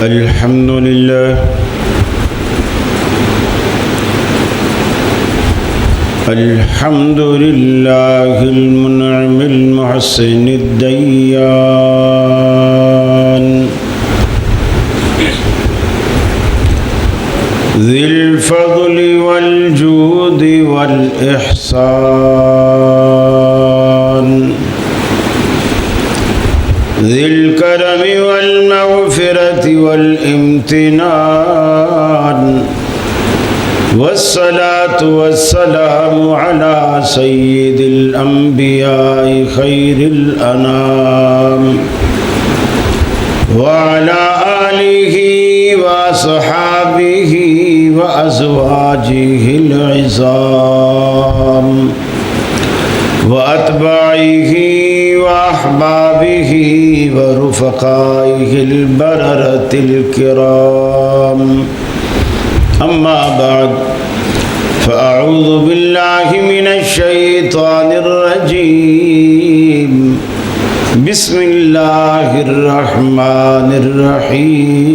الحمد لله الحمد لله المنعم المحسن الديان ذي الفضل والجود والإحسان ذي الكرم والمغفرة والامتنان والصلاة والسلام على سيد الأنبياء خير الأنام وعلى آله وأصحابه وأزواجه العظام وأتباعه وأحبابه ورفقائه البررة الكرام أما بعد فأعوذ بالله من الشيطان الرجيم بسم الله الرحمن الرحيم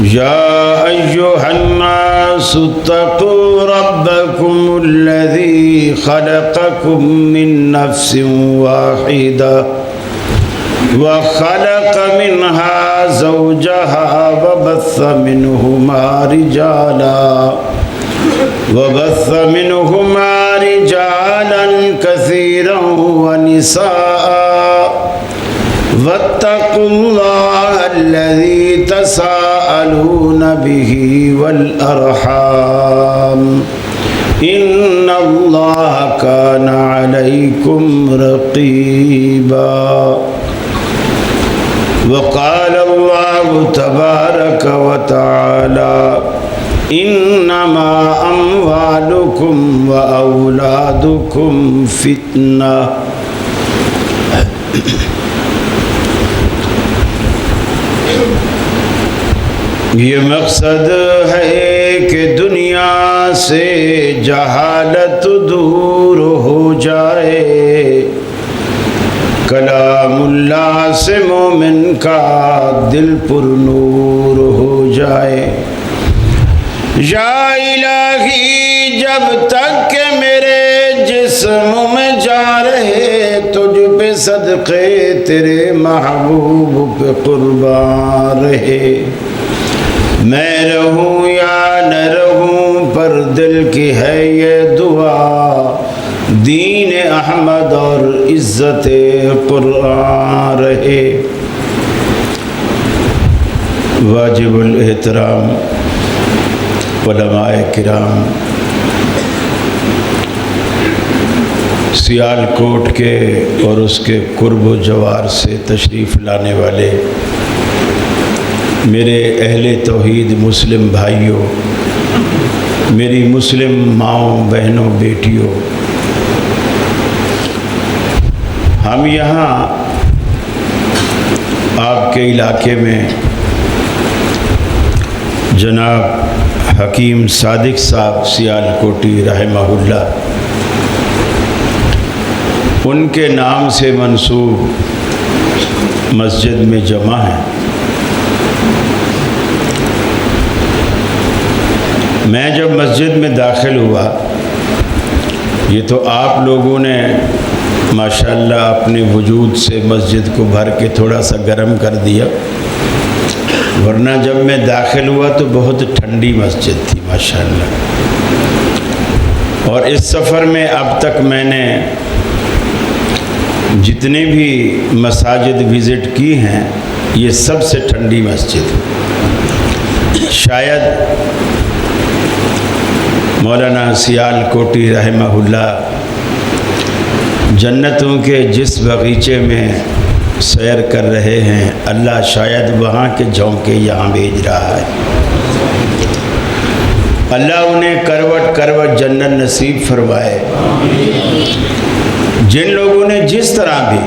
يا أيها الناس اتقوا ربكم الذي خلقكم من نفس واحدة وخلق منها زوجها وبث منهما رجالا كثيرا ونساء واتقوا الله الذي تساءلون به والأرحام إن الله كان عليكم رقيبا وقال الله تبارك وتعالى إنما أموالكم وأولادكم فتنة یہ مقصد ہے کہ دنیا سے جہالت دور ہو جائے کلام اللہ سے مومن کا دل پر نور ہو جائے یا الہی جب تک کہ میرے جسم میں جا رہے تجھ پہ صدقے تیرے محبوب پہ قربان رہے میں رہوں یا نہ رہوں پر دل کی ہے یہ دعا دین احمد اور عزت قرآن رہے واجب الاحترام علماء کرام سیالکوٹ کے اور اس کے قرب و جوار سے تشریف لانے والے میرے اہل توحید مسلم بھائیوں میری مسلم ماؤں بہنوں بیٹیوں ہم یہاں آپ کے علاقے میں جناب حکیم صادق صاحب سیالکوٹی رحمہ اللہ ان کے نام سے منسوب مسجد میں جمع ہیں میں جب مسجد میں داخل ہوا یہ تو آپ لوگوں نے ماشاءاللہ اپنے وجود سے مسجد کو بھر کے تھوڑا سا گرم کر دیا ورنہ جب میں داخل ہوا تو بہت ٹھنڈی مسجد تھی ماشاءاللہ اور اس سفر میں اب تک میں نے جتنے بھی مساجد وزٹ کی ہیں یہ سب سے ٹھنڈی مسجد شاید مولانا سیالکوٹی رحمہ اللہ جنتوں کے جس باغیچے میں سیر کر رہے ہیں اللہ شاید وہاں کے جھونکے یہاں بھیج رہا ہے اللہ انہیں کروٹ کروٹ جنت نصیب فرمائے جن لوگوں نے جس طرح بھی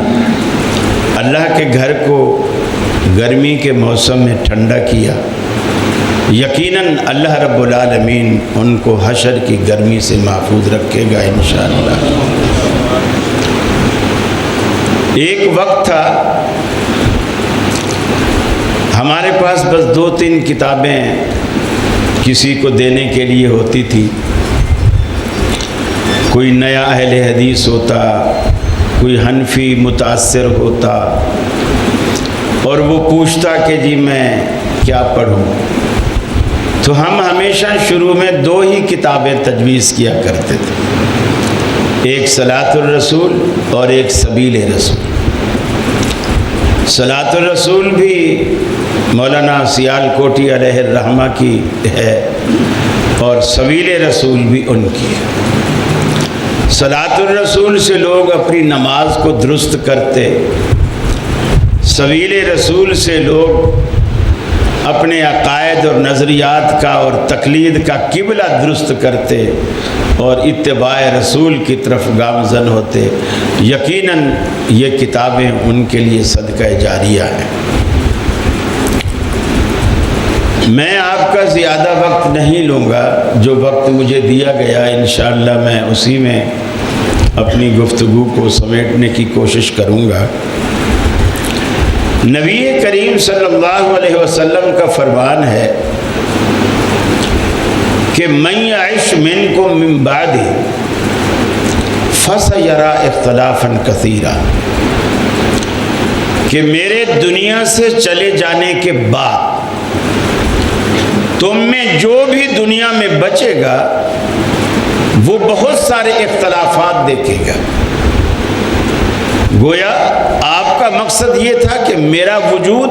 اللہ کے گھر کو گرمی کے موسم میں ٹھنڈا کیا یقیناً اللہ رب العالمین ان کو حشر کی گرمی سے محفوظ رکھے گا انشاءاللہ۔ ایک وقت تھا ہمارے پاس بس 2-3 کتابیں کسی کو دینے کے لیے ہوتی تھی. کوئی نیا اہل حدیث ہوتا، کوئی حنفی متاثر ہوتا، اور وہ پوچھتا کہ جی میں کیا پڑھوں. تو ہم ہمیشہ شروع میں 2 ہی کتابیں تجویز کیا کرتے تھے، ایک صلاۃ الرسول اور ایک سبیل رسول. صلاۃ الرسول بھی مولانا سیال کوٹی علیہ الرحمہ کی ہے اور سبیل رسول بھی ان کی ہے. صلاۃ الرسول سے لوگ اپنی نماز کو درست کرتے، سبیل رسول سے لوگ اپنے عقائد اور نظریات کا اور تقلید کا قبلہ درست کرتے اور اتباع رسول کی طرف گامزن ہوتے. یقیناً یہ کتابیں ان کے لیے صدقہ جاریہ ہیں. میں آپ کا زیادہ وقت نہیں لوں گا، جو وقت مجھے دیا گیا انشاءاللہ میں اسی میں اپنی گفتگو کو سمیٹنے کی کوشش کروں گا. نبی کریم صلی اللہ علیہ وسلم کا فرمان ہے کہ من یعش منکم من بعدی فسیری اختلافا کثیرا، کہ میرے دنیا سے چلے جانے کے بعد تم میں جو بھی دنیا میں بچے گا وہ بہت سارے اختلافات دیکھے گا. گویا آپ کا مقصد یہ تھا کہ میرا وجود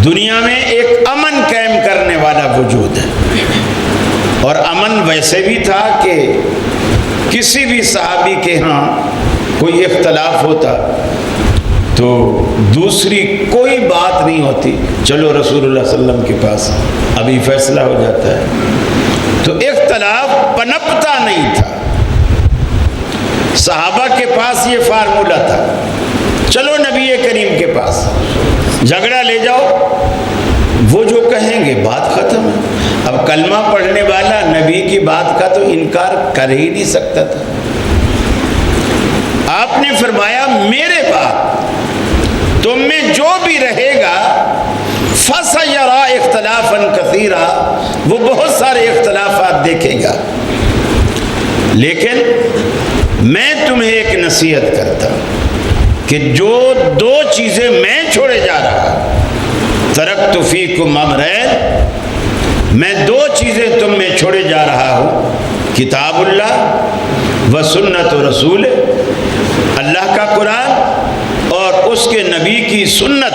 دنیا میں ایک امن قائم کرنے والا وجود ہے، اور امن ویسے بھی تھا کہ کسی بھی صحابی کے ہاں کوئی اختلاف ہوتا تو دوسری کوئی بات نہیں ہوتی، چلو رسول اللہ صلی اللہ علیہ وسلم کے پاس ابھی فیصلہ ہو جاتا ہے. تو اختلاف پنپتا نہیں تھا. صحابہ کے پاس یہ فارمولہ تھا، چلو نبی کریم کے پاس جھگڑا لے جاؤ، وہ جو کہیں گے بات ختم ہے. اب کلمہ پڑھنے والا نبی کی بات کا تو انکار کر ہی نہیں سکتا تھا. آپ نے فرمایا میرے بعد تم میں جو بھی رہے گا فَسَيَرَىٰ اخْتِلَافًا كَثِيرًا، وہ بہت سارے اختلافات دیکھے گا. لیکن میں تمہیں ایک نصیحت کرتا ہوں کہ جو 2 چیزیں میں چھوڑے جا رہا ہوں، ترکت فیکم امرین، میں 2 چیزیں تم میں چھوڑے جا رہا ہوں، کتاب اللہ و سنت رسول، اللہ کا قرآن اور اس کے نبی کی سنت.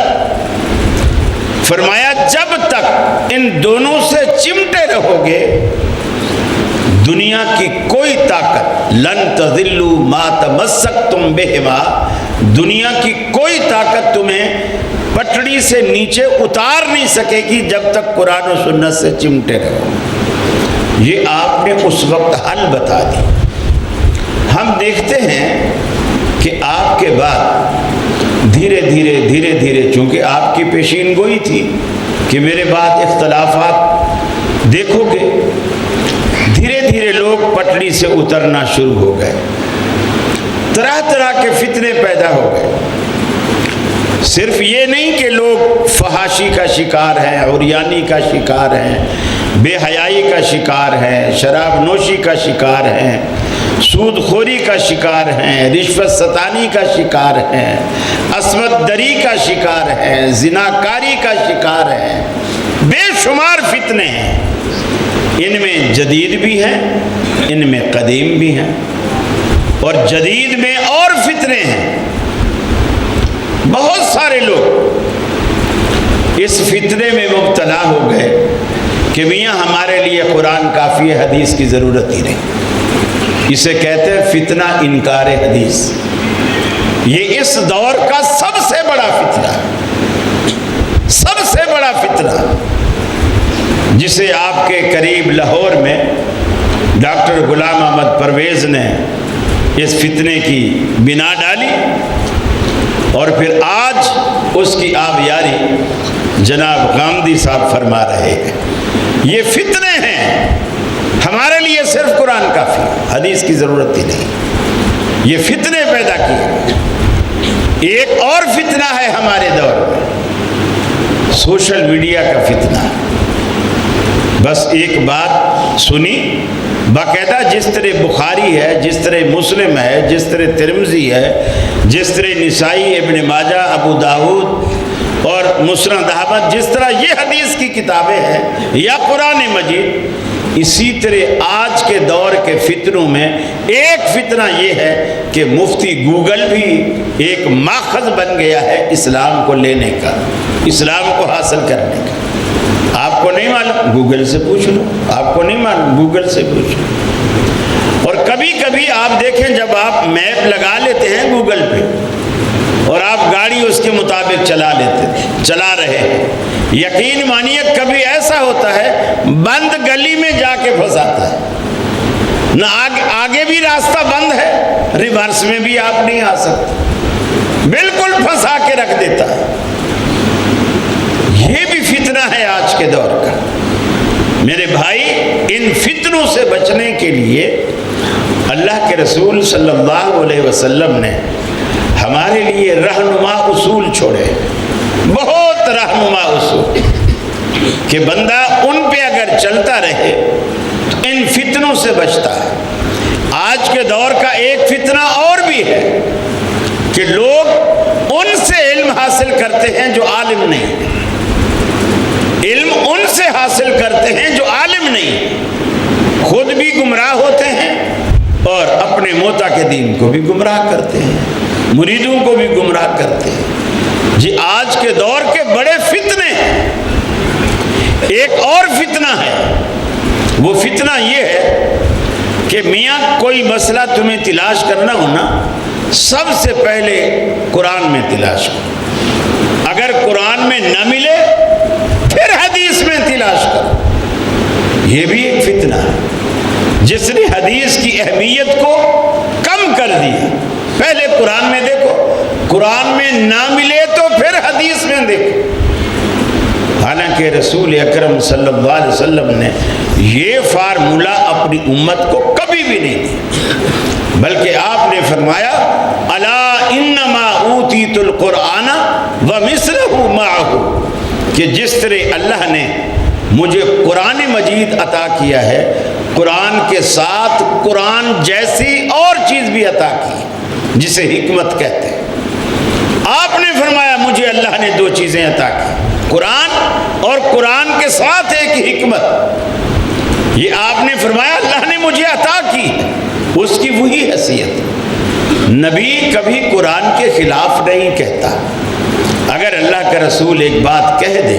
فرمایا جب تک ان دونوں سے چمٹے رہو گے دنیا کی کوئی طاقت، لن تضلوا ما تمسکتم بہما، دنیا کی کوئی طاقت تمہیں پٹڑی سے نیچے اتار نہیں سکے گی جب تک قرآن و سنت سے چمٹے رہو. یہ آپ نے اس وقت حل بتا دی. ہم دیکھتے ہیں کہ آپ کے بعد دھیرے دھیرے چونکہ آپ کی پیشین گوئی تھی کہ میرے بعد اختلافات دیکھو گے، دھیرے دھیرے لوگ پٹڑی سے اترنا شروع ہو گئے. طرح طرح کے فتنے پیدا ہو گئے. صرف یہ نہیں کہ لوگ فحاشی کا شکار ہیں، عریانی کا شکار ہیں، بے حیائی کا شکار ہیں، شراب نوشی کا شکار ہیں، سود خوری کا شکار ہیں، رشوت ستانی کا شکار ہیں، عصمت دری کا شکار ہیں، زناکاری کا شکار ہیں. بے شمار فتنے ہیں. ان میں جدید بھی ہیں، ان میں قدیم بھی ہیں، اور جدید میں اور فتنے ہیں. بہت سارے لوگ اس فتنے میں مبتلا ہو گئے کہ میاں ہمارے لیے قرآن کافی ہے، حدیث کی ضرورت ہی نہیں. اسے کہتے ہیں فتنہ انکار حدیث. یہ اس دور کا سب سے بڑا فتنہ ہے، سب سے بڑا فتنہ، جسے آپ کے قریب لاہور میں ڈاکٹر غلام احمد پرویز نے اس فتنے کی بنا ڈالی، اور پھر آج اس کی آبیاری جناب غامدی صاحب فرما رہے ہیں. یہ فتنے ہیں، ہمارے لیے صرف قرآن کافی، حدیث کی ضرورت ہی نہیں. یہ فتنے پیدا کیے. ایک اور فتنہ ہے ہمارے دور میں، سوشل میڈیا کا فتنہ۔ بس ایک بات سنی، باقاعدہ جس طرح بخاری ہے، جس طرح مسلم ہے، جس طرح ترمذی ہے، جس طرح نسائی، ابن ماجہ، ابو داؤد اور مسند احمد، جس طرح یہ حدیث کی کتابیں ہیں یا قرآن مجید، اسی طرح آج کے دور کے فتنوں میں ایک فتنہ یہ ہے کہ مفتی گوگل بھی ایک ماخذ بن گیا ہے اسلام کو لینے کا، اسلام کو حاصل کرنے کا۔ آپ کو نہیں معلوم، گوگل سے پوچھ لو، آپ کو نہیں معلوم، گوگل سے پوچھ لو۔ اور کبھی کبھی آپ دیکھیں جب آپ میپ لگا لیتے ہیں گوگل پہ اور آپ گاڑی اس کے مطابق چلا رہے ہیں، یقین مانیے کبھی ایسا ہوتا ہے بند گلی میں جا کے پھنساتا ہے، نہ آگے بھی راستہ بند ہے، ریورس میں بھی آپ نہیں آ سکتے، بالکل پھنسا کے رکھ دیتا ہے۔ یہ بھی فتنہ ہے آج کے دور کا۔ میرے بھائی، ان فتنوں سے بچنے کے لیے اللہ کے رسول صلی اللہ علیہ وسلم نے ہمارے لیے رہنما اصول چھوڑے، بہت رہنما اصول، کہ بندہ ان پہ اگر چلتا رہے تو ان فتنوں سے بچتا ہے۔ آج کے دور کا ایک فتنہ اور بھی ہے کہ لوگ ان سے علم حاصل کرتے ہیں جو عالم نہیں، علم ان سے حاصل کرتے ہیں جو عالم نہیں، خود بھی گمراہ ہوتے ہیں اور اپنے موتا کے دین کو بھی گمراہ کرتے ہیں، مریدوں کو بھی گمراہ کرتے ہیں۔ جی آج کے دور کے بڑے فتنے ہیں۔ ایک اور فتنہ ہے، وہ فتنہ یہ ہے کہ میاں کوئی مسئلہ تمہیں تلاش کرنا ہو نا، سب سے پہلے قرآن میں تلاش کرو، اگر قرآن میں نہ ملے پھر حدیث میں تلاش کرو۔ یہ بھی ایک فتنہ ہے جس نے حدیث کی اہمیت کو کم کر دیا۔ پہلے قرآن میں دیکھو، قرآن میں نہ ملے تو پھر حدیث میں دیکھو۔ حالانکہ رسول اکرم صلی اللہ علیہ وسلم نے یہ فارمولہ اپنی امت کو کبھی بھی نہیں دی، بلکہ آپ نے فرمایا الا انما اوتیت القرآن ومثلہ معہ، کہ جس طرح اللہ نے مجھے قرآن مجید عطا کیا ہے، قرآن کے ساتھ قرآن جیسی اور چیز بھی عطا کی جسے حکمت کہتے ہیں۔ آپ نے فرمایا مجھے اللہ نے دو چیزیں عطا کی، قرآن اور قرآن کے ساتھ ایک حکمت۔ یہ آپ نے فرمایا اللہ نے مجھے عطا کی، اس کی وہی حیثیت۔ نبی کبھی قرآن کے خلاف نہیں کہتا۔ اگر اللہ کا رسول ایک بات کہہ دے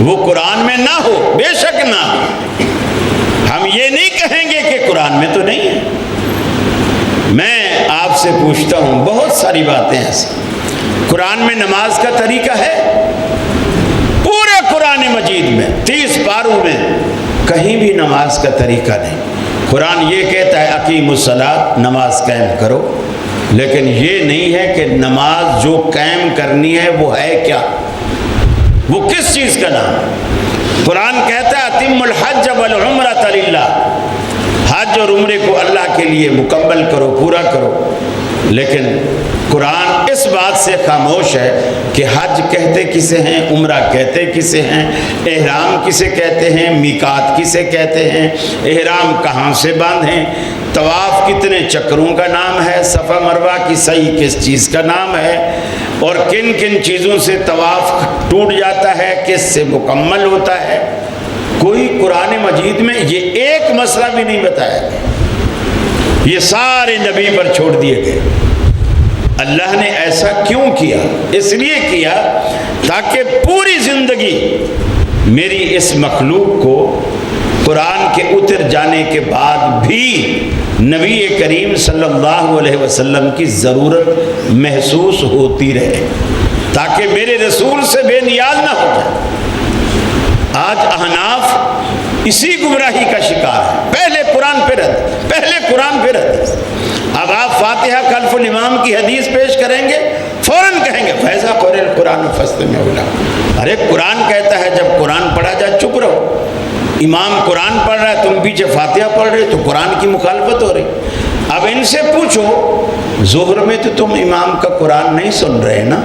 وہ قرآن میں نہ ہو، بے شک نہ ہو، ہم یہ نہیں کہیں گے کہ قرآن میں تو نہیں ہے۔ میں آپ سے پوچھتا ہوں، بہت ساری باتیں ایسی، قرآن میں نماز کا طریقہ ہے؟ پورے قرآن مجید میں 30 پاروں میں کہیں بھی نماز کا طریقہ نہیں۔ قرآن یہ کہتا ہے اقیموا الصلاۃ، نماز قائم کرو، لیکن یہ نہیں ہے کہ نماز جو قائم کرنی ہے وہ ہے کیا، وہ کس چیز کا نام ہے۔ قرآن کہتا ہے اتموا الحج والعمرۃ للہ، حج اور عمرے کو اللہ کے لیے مکمل کرو، پورا کرو، لیکن قرآن اس بات سے خاموش ہے کہ حج کہتے کسے ہیں، عمرہ کہتے کسے ہیں، احرام کسے کہتے ہیں، میقات کسے کہتے ہیں، احرام کہاں سے باندھیں، طواف کتنے چکروں کا نام ہے، صفا مروہ کی سعی کس چیز کا نام ہے، اور کن کن چیزوں سے طواف ٹوٹ جاتا ہے، کس سے مکمل ہوتا ہے۔ کوئی قرآن مجید میں یہ ایک مسئلہ بھی نہیں بتایا گیا، یہ سارے نبی پر چھوڑ دیے گئے۔ اللہ نے ایسا کیوں کیا؟ اس لیے کیا تاکہ پوری زندگی میری اس مخلوق کو قرآن کے اتر جانے کے بعد بھی نبی کریم صلی اللہ علیہ وسلم کی ضرورت محسوس ہوتی رہے، تاکہ میرے رسول سے بے نیاز نہ ہو جائے۔ آج احناف اسی گمراہی کا شکار ہے، پہلے قرآن پہ رد، پہلے قرآن پہ رد۔ اب آپ فاتحہ خلف الامام کی حدیث پیش کریں گے، فوراً کہیں گے فیضا قرئ القرآن فاستمعوا لہ۔ ارے قرآن کہتا ہے جب قرآن پڑھا جائے چپ رہو، امام قرآن پڑھ رہا ہے تم پیچھے فاتحہ پڑھ رہے تو قرآن کی مخالفت ہو رہی۔ اب ان سے پوچھو ظہر میں تو تم امام کا قرآن نہیں سن رہے نا،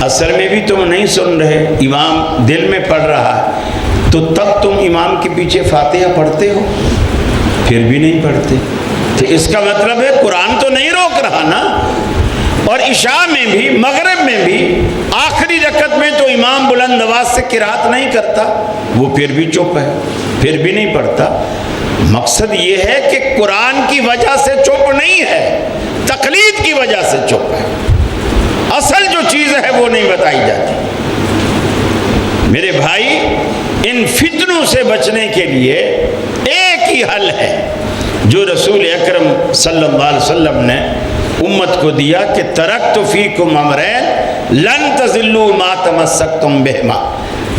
عصر میں بھی تم نہیں سن رہے، امام دل میں پڑھ رہا ہے، تو تب تم امام کے پیچھے فاتحہ پڑھتے ہو؟ پھر بھی نہیں پڑھتے، تو اس کا مطلب ہے قرآن تو نہیں روک رہا نا۔ اور عشاء میں بھی، مغرب میں بھی، آخری رکعت میں تو امام بلند آواز سے قرات نہیں کرتا، وہ پھر بھی چپ ہے، پھر بھی نہیں پڑھتا۔ مقصد یہ ہے کہ قرآن کی وجہ سے چپ نہیں ہے، تقلید کی وجہ سے چپ ہے، اصل جو چیز ہے وہ نہیں بتائی جاتی۔ میرے بھائی، ان فتنوں سے بچنے کے لیے ایک ہی حل ہے جو رسول اکرم صلی اللہ علیہ وسلم نے امت کو دیا کہ ترکت فیکم امرین لن تضلوا ما تمسکتم بہما،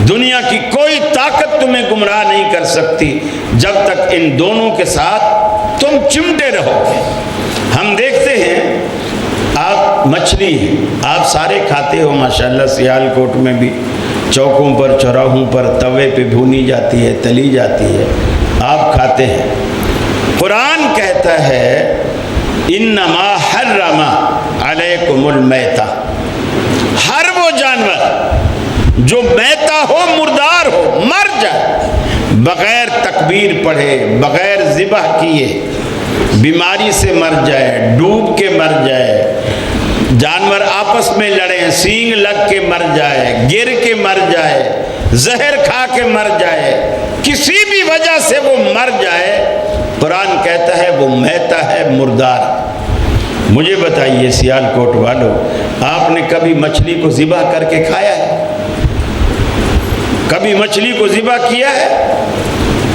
دنیا کی کوئی طاقت تمہیں گمراہ نہیں کر سکتی جب تک ان دونوں کے ساتھ تم چمٹے رہو گے۔ ہم دیکھتے ہیں، آپ مچھلی آپ سارے کھاتے ہو ماشاءاللہ، سیال کوٹ میں بھی چوکوں پر، چوراہوں پر توے پہ بھونی جاتی ہے، تلی جاتی ہے، آپ کھاتے ہیں۔ قرآن کہتا ہے انما حرم علیکم المیتہ، ہر وہ جانور جو میتہ ہو، مردار ہو، مر جائے، بغیر تکبیر پڑھے، بغیر ذبح کیے، بیماری سے مر جائے، ڈوب کے مر جائے، جانور آپس میں لڑیں، سینگ لگ کے مر جائے، گر کے مر جائے، زہر کھا کے مر جائے، کسی بھی وجہ سے وہ مر جائے، قرآن کہتا ہے وہ میتہ ہے، مردار۔ مجھے بتائیے سیال کوٹ والوں، آپ نے کبھی مچھلی کو ذبح کر کے کھایا ہے؟ کبھی مچھلی کو ذبح کیا ہے؟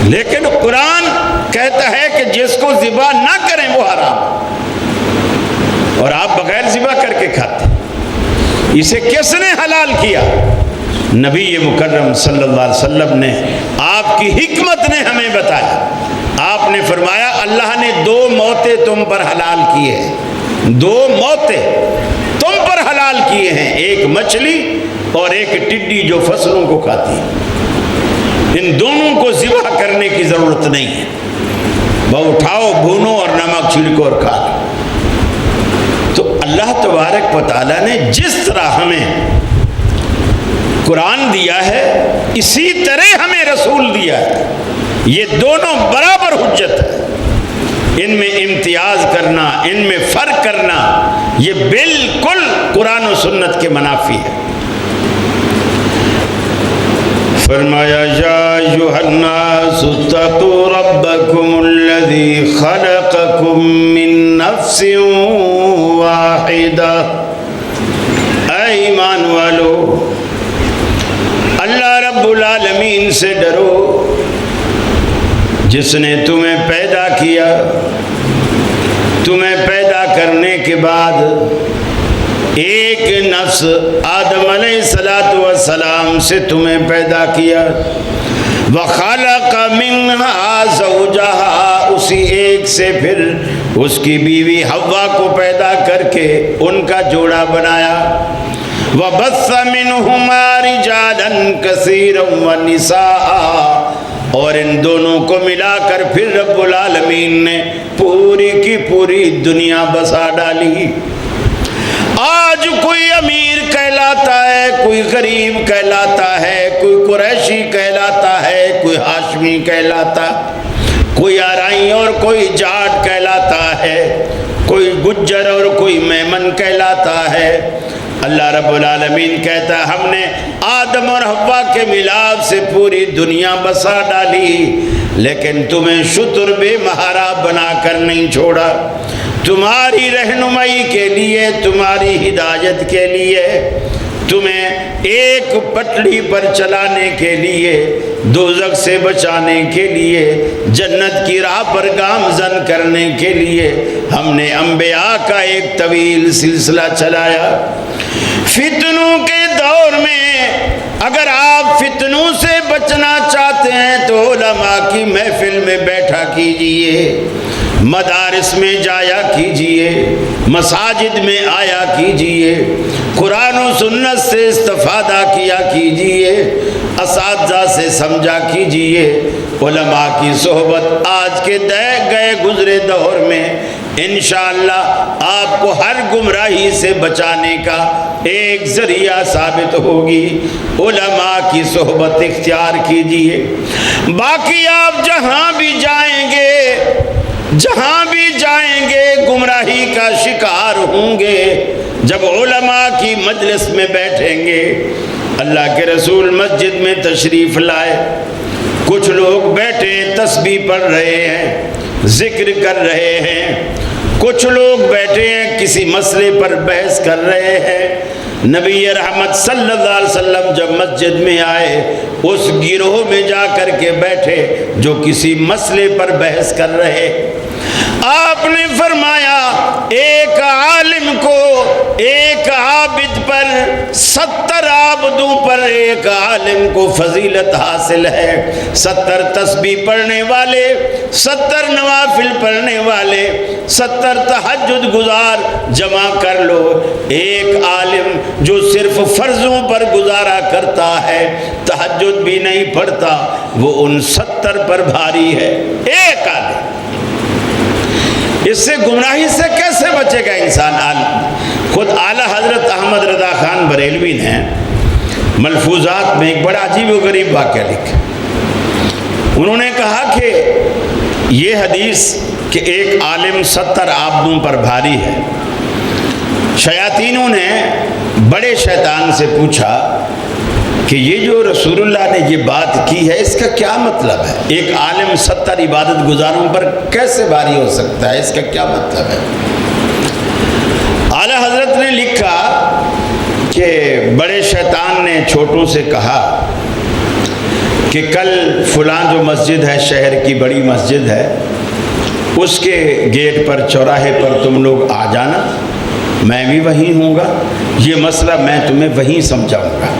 لیکن قرآن کہتا ہے کہ جس کو ذبح نہ کریں وہ حرام، اور آپ بغیر ذبح کر کے کھاتے۔ اسے کس نے حلال کیا؟ نبی مکرم صلی اللہ علیہ وسلم نے، آپ کی حکمت نے ہمیں بتایا۔ آپ نے فرمایا اللہ نے دو موتیں تم پر حلال کی ہیں، دو موتیں تم پر حلال کیے ہیں، ایک مچھلی اور ایک ٹڈی جو فصلوں کو کھاتی ہے۔ ان دونوں کو ذبح کرنے کی ضرورت نہیں ہے، وہ اٹھاؤ، بھونو اور نمک چھڑکو اور کھا لو۔ تو اللہ تبارک و تعالیٰ نے جس طرح ہمیں قرآن دیا ہے، اسی طرح ہمیں رسول دیا ہے، یہ دونوں برابر حجت ہے۔ ان میں امتیاز کرنا، ان میں فرق کرنا، یہ بالکل قرآن و سنت کے منافی ہے۔ فرمایا یا ایھا الناس اتقوا ربکم الذی خلقکم من نفس واحدہ، اے ایمان والو، اللہ رب العالمین سے ڈرو جس نے تمہیں پیدا کیا، تمہیں پیدا کرنے کے بعد ایک نفس آدم علیہ السلام سے تمہیں پیدا کیا، وَخَلَقَ مِنْهَا زَوْجَهَا، اسی ایک سے پھر اس کی بیوی حوا کو پیدا کر کے ان کا جوڑا بنایا، وَبَثَّ مِنْهُمَا رِجَالًا كَثِيرًا وَنِسَاءً، اور ان دونوں کو ملا کر پھر رب العالمین نے پوری کی پوری دنیا بسا ڈالی۔ آج کوئی امیر کہلاتا ہے، کوئی غریب کہلاتا ہے، کوئی قریشی کہلاتا ہے، کوئی ہاشمی کہلاتا، کوئی آرائی اور کوئی جاٹ کہلاتا ہے، کوئی گجر اور کوئی میمن کہلاتا ہے۔ اللہ رب العالمین کہتا ہے ہم نے آدم اور حوا کے ملاپ سے پوری دنیا بسا ڈالی، لیکن تمہیں شتر بے مہارا بنا کر نہیں چھوڑا، تمہاری رہنمائی کے لیے، تمہاری ہدایت کے لیے، تمہیں ایک پٹڑی پر چلانے کے لیے، دوزخ سے بچانے کے لیے، جنت کی راہ پر گامزن کرنے کے لیے ہم نے انبیاء کا ایک طویل سلسلہ چلایا۔ فتنوں کے دور میں اگر آپ فتنوں سے بچنا چاہتے ہیں تو علماء کی محفل میں بیٹھا کیجئے، مدارس میں جایا کیجئے، مساجد میں آیا کیجئے، قرآن و سنت سے استفادہ کیا کیجئے، اساتذہ سے سمجھا کیجئے۔ علماء کی صحبت آج کے گئے گزرے دور میں انشاءاللہ آپ کو ہر گمراہی سے بچانے کا ایک ذریعہ ثابت ہوگی۔ علماء کی صحبت اختیار کیجئے۔ باقی آپ جہاں بھی جائیں گے گمراہی کا شکار ہوں گے۔ جب علماء کی مجلس میں بیٹھیں گے، اللہ کے رسول مسجد میں تشریف لائے، کچھ لوگ بیٹھے تسبیح پڑھ رہے ہیں، ذکر کر رہے ہیں، کچھ لوگ بیٹھے ہیں کسی مسئلے پر بحث کر رہے ہیں۔ نبی رحمت صلی اللہ علیہ وسلم جب مسجد میں آئے، اس گروہ میں جا کر کے بیٹھے جو کسی مسئلے پر بحث کر رہے۔ آپ نے فرمایا ایک عالم کو ایک عابد پر 70 عابدوں پر ایک عالم کو فضیلت حاصل ہے۔ 70 تسبیح پڑھنے والے، 70 نوافل پڑھنے والے، 70 تہجد گزار جمع کر لو، ایک عالم جو صرف فرضوں پر گزارا کرتا ہے، تہجد بھی نہیں پڑھتا، وہ ان 70 پر بھاری ہے۔ ایک عالم، اس سے گمراہی سے کیسے بچے گا انسان؟ خود اعلیٰ حضرت احمد رضا خان بریلوی نے ملفوظات میں ایک بڑا عجیب و غریب واقعہ لکھا۔ انہوں نے کہا کہ یہ حدیث کہ ایک عالم 70 عابدوں پر بھاری ہے، شیاطینوں نے بڑے شیطان سے پوچھا کہ یہ جو رسول اللہ نے یہ بات کی ہے اس کا کیا مطلب ہے؟ ایک عالم 70 عبادت گزاروں پر کیسے بھاری ہو سکتا ہے؟ اس کا کیا مطلب ہے؟ اعلیٰ حضرت نے لکھا کہ بڑے شیطان نے چھوٹوں سے کہا کہ کل فلاں جو مسجد ہے، شہر کی بڑی مسجد ہے، اس کے گیٹ پر، چوراہے پر تم لوگ آ جانا، میں بھی وہیں ہوں گا، یہ مسئلہ میں تمہیں وہیں سمجھاؤں گا۔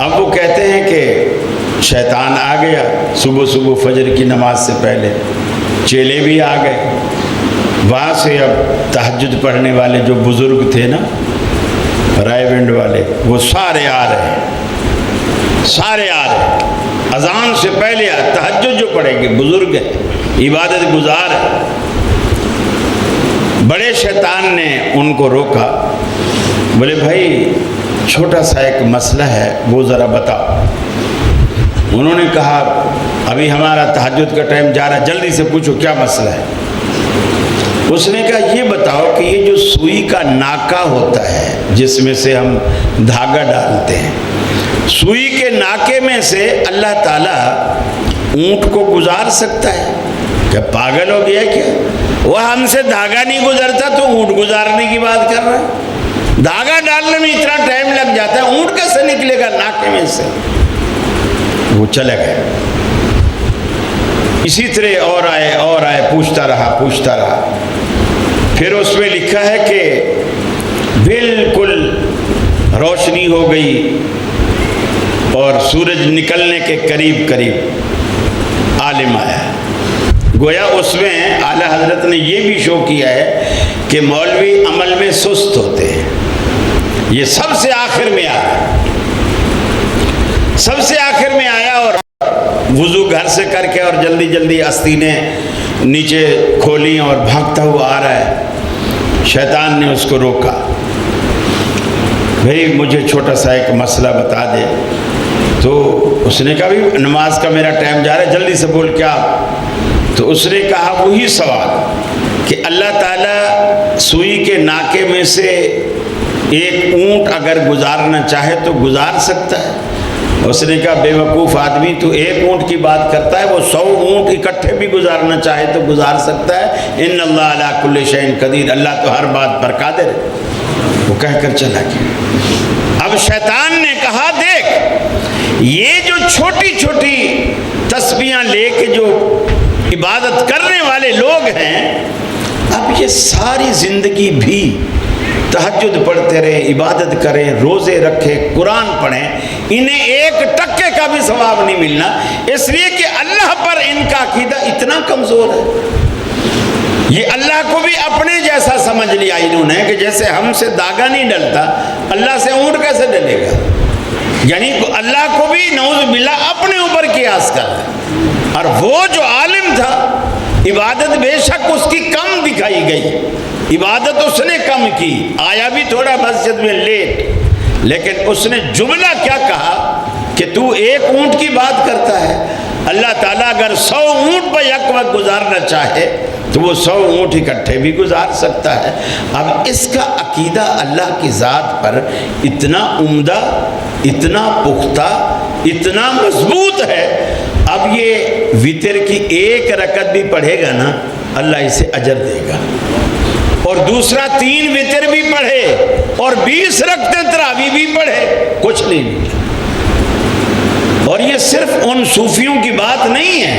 اب وہ کہتے ہیں کہ شیطان آ گیا، صبح فجر کی نماز سے پہلے چیلے بھی آ گئے، وہاں سے اب تہجد پڑھنے والے جو بزرگ تھے نا، رائے ونڈ والے، وہ سارے آ رہے ہیں، اذان سے پہلے تہجد جو پڑھیں گے، بزرگ ہیں، عبادت گزار ہیں۔ بڑے شیطان نے ان کو روکا، بولے بھائی چھوٹا سا ایک مسئلہ ہے، وہ ذرا بتاؤ۔ انہوں نے کہا ابھی ہمارا تہجد کا ٹائم جا رہا ہے، جلدی سے پوچھو کیا مسئلہ ہے۔ اس نے کہا یہ بتاؤ کہ یہ جو سوئی کا ناکا ہوتا ہے جس میں سے ہم دھاگا ڈالتے ہیں، سوئی کے ناکے میں سے اللہ تعالیٰ اونٹ کو گزار سکتا ہے؟ کیا پاگل ہو گیا کیا؟ وہ ہم سے دھاگا نہیں گزرتا تو اونٹ گزارنے کی بات کر رہا ہے؟ دھاگا ڈالنے میں اتنا ٹائم لگ جاتا ہے، اونٹ کیسے نکلے گا ناکے میں سے؟ وہ چلے گئے۔ اسی طرح اور آئے، پوچھتا رہا، پھر اس میں لکھا ہے کہ بالکل روشنی ہو گئی اور سورج نکلنے کے قریب عالم آیا۔ گویا اس میں اعلیٰ حضرت نے یہ بھی شو کیا ہے کہ مولوی عمل میں سست ہوتے ہیں، یہ سب سے آخر میں آیا اور وضو گھر سے کر کے اور جلدی آستینیں نیچے کھولی اور بھاگتا ہوا آ رہا ہے۔ شیطان نے اس کو روکا، بھئی مجھے چھوٹا سا ایک مسئلہ بتا دے۔ تو اس نے کہا بھی نماز کا میرا ٹائم جا رہا ہے، جلدی سے بول کیا؟ تو اس نے کہا وہی سوال کہ اللہ تعالیٰ سوئی کے ناکے میں سے ایک اونٹ اگر گزارنا چاہے تو گزار سکتا ہے؟ اس نے کہا بے وقوف آدمی، تو ایک اونٹ کی بات کرتا ہے، وہ 100 اونٹ اکٹھے بھی گزارنا چاہے تو گزار سکتا ہے۔ ان اللہ علی کل شیء قدیر، اللہ تو ہر بات پر قادر ہے۔ وہ کہہ کر چلا گیا۔ اب شیطان نے کہا دیکھ، یہ جو چھوٹی تسبیحاں لے کے جو عبادت کرنے والے لوگ ہیں، اب یہ ساری زندگی بھی تہجد پڑھتے رہے، عبادت کریں، روزے رکھیں، قرآن پڑھیں، انہیں ایک ٹکے کا بھی ثواب نہیں ملنا، اس لیے کہ اللہ پر ان کا عقیدہ اتنا کمزور ہے۔ یہ اللہ کو بھی اپنے جیسا سمجھ لیا انہوں نے کہ جیسے ہم سے داغا نہیں ڈلتا، اللہ سے اونٹ کیسے ڈلے گا؟ یعنی اللہ کو بھی نعوذ باللہ اپنے اوپر قیاس کر رہا ہے۔ اور وہ جو عالم تھا عبادت بے شک اس کی کم دکھائی گئی، عبادت اس نے کم کی، آیا بھی تھوڑا مسجد میں لیٹ، لیکن اس نے جملہ کیا کہا کہ تو ایک اونٹ کی بات کرتا ہے، اللہ تعالیٰ اگر 100 اونٹ پر یک وقت گزارنا چاہے تو وہ 100 اونٹ اکٹھے بھی گزار سکتا ہے۔ اب اس کا عقیدہ اللہ کی ذات پر اتنا عمدہ، اتنا پختہ، اتنا مضبوط ہے، اب یہ وتر کی 1 رکعت بھی پڑھے گا نا اللہ اسے اجر دے گا، اور دوسرا 3 وتر بھی پڑھے اور 20 رکعتیں تراویح بھی پڑھے، کچھ نہیں ملتا۔ اور یہ صرف ان صوفیوں کی بات نہیں ہے،